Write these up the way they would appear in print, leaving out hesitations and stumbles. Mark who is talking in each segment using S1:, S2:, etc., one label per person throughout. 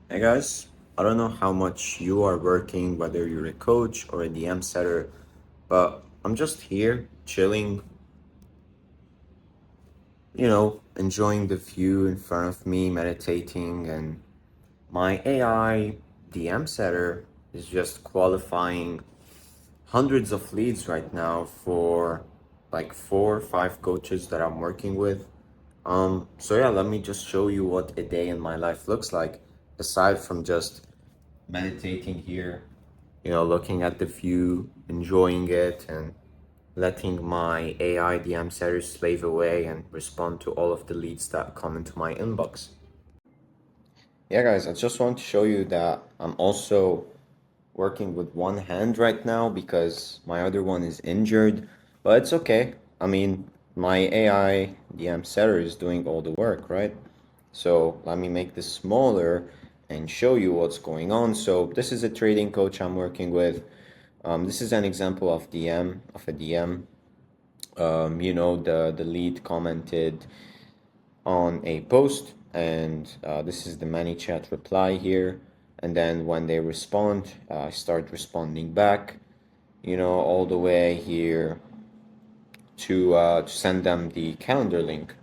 S1: Hey guys, I don't know how much you are working, whether you're a coach or a DM setter, but I'm just here chilling, enjoying the view in front of me, meditating, and my AI DM setter is just qualifying hundreds of leads right now for like 4 or 5 coaches that I'm working with. So yeah, let me just show you what a day in my life looks like, aside from just meditating here, looking at the view, enjoying it, and letting my AI DM setters slave away and respond to all of the leads that come into my inbox. Yeah, guys, I just want to show you that I'm also working with one hand right now because my other one is injured, but it's okay. I mean, my AI DM setter is doing all the work, right? So let me make this smaller and show you what's going on. So this is a trading coach I'm working with. This is an example of a DM. The lead commented on a post, and this is the ManyChat reply here. And then when they respond, I start responding back, all the way here to send them the calendar link,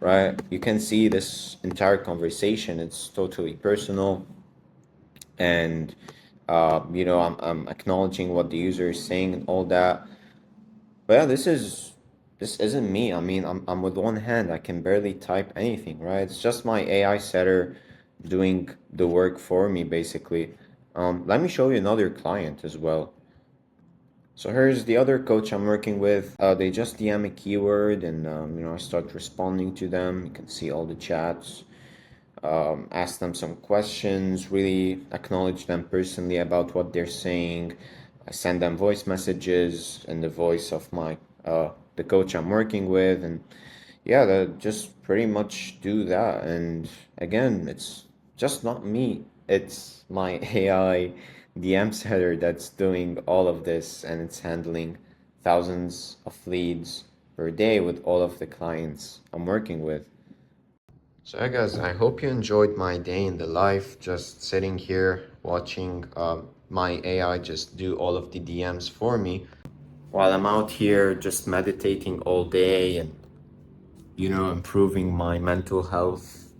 S1: right? You can see this entire conversation, it's totally personal, and I'm acknowledging what the user is saying and all that. But yeah, this isn't me. I mean, I'm with one hand. I can barely type anything, right? It's just my AI setter doing the work for me, basically. Let me show you another client as well. So here's the other coach I'm working with. They just DM a keyword, and I start responding to them. You can see all the chats. Ask them some questions, really acknowledge them personally about what they're saying. I send them voice messages in the voice of the coach I'm working with, and yeah, that just pretty much do that. And again, it's just not me. It's my AI DM setter that's doing all of this, and it's handling thousands of leads per day with all of the clients I'm working with. So yeah, guys, I hope you enjoyed my day in the life, just sitting here watching my AI just do all of the DMs for me while I'm out here just meditating all day and improving my mental health.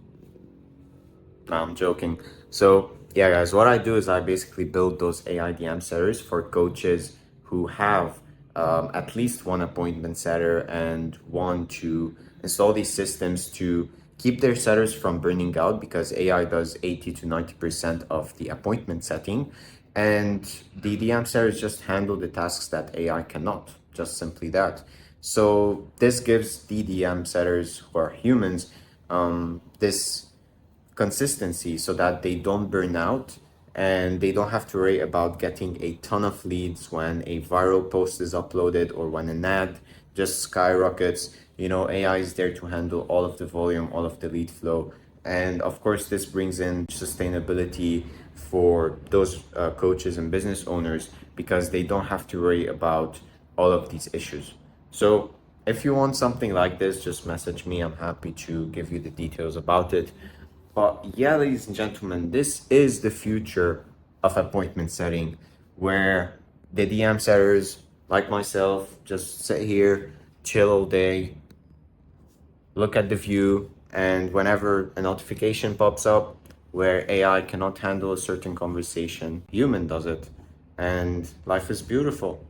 S1: No, I'm joking. So yeah, guys, what I do is I basically build those AI DM setters for coaches who have at least one appointment setter and want to install these systems to keep their setters from burning out, because AI does 80 to 90% of the appointment setting, and the DM setters just handle the tasks that AI cannot, just simply that. So this gives the DM setters, who are humans, this consistency so that they don't burn out and they don't have to worry about getting a ton of leads when a viral post is uploaded or when an ad just skyrockets. AI is there to handle all of the volume, all of the lead flow. And of course, this brings in sustainability for those coaches and business owners because they don't have to worry about all of these issues. So if you want something like this, just message me. I'm happy to give you the details about it. But yeah, ladies and gentlemen, this is the future of appointment setting, where the DM setters like myself just sit here, chill all day, look at the view, and whenever a notification pops up where AI cannot handle a certain conversation, human does it. And life is beautiful.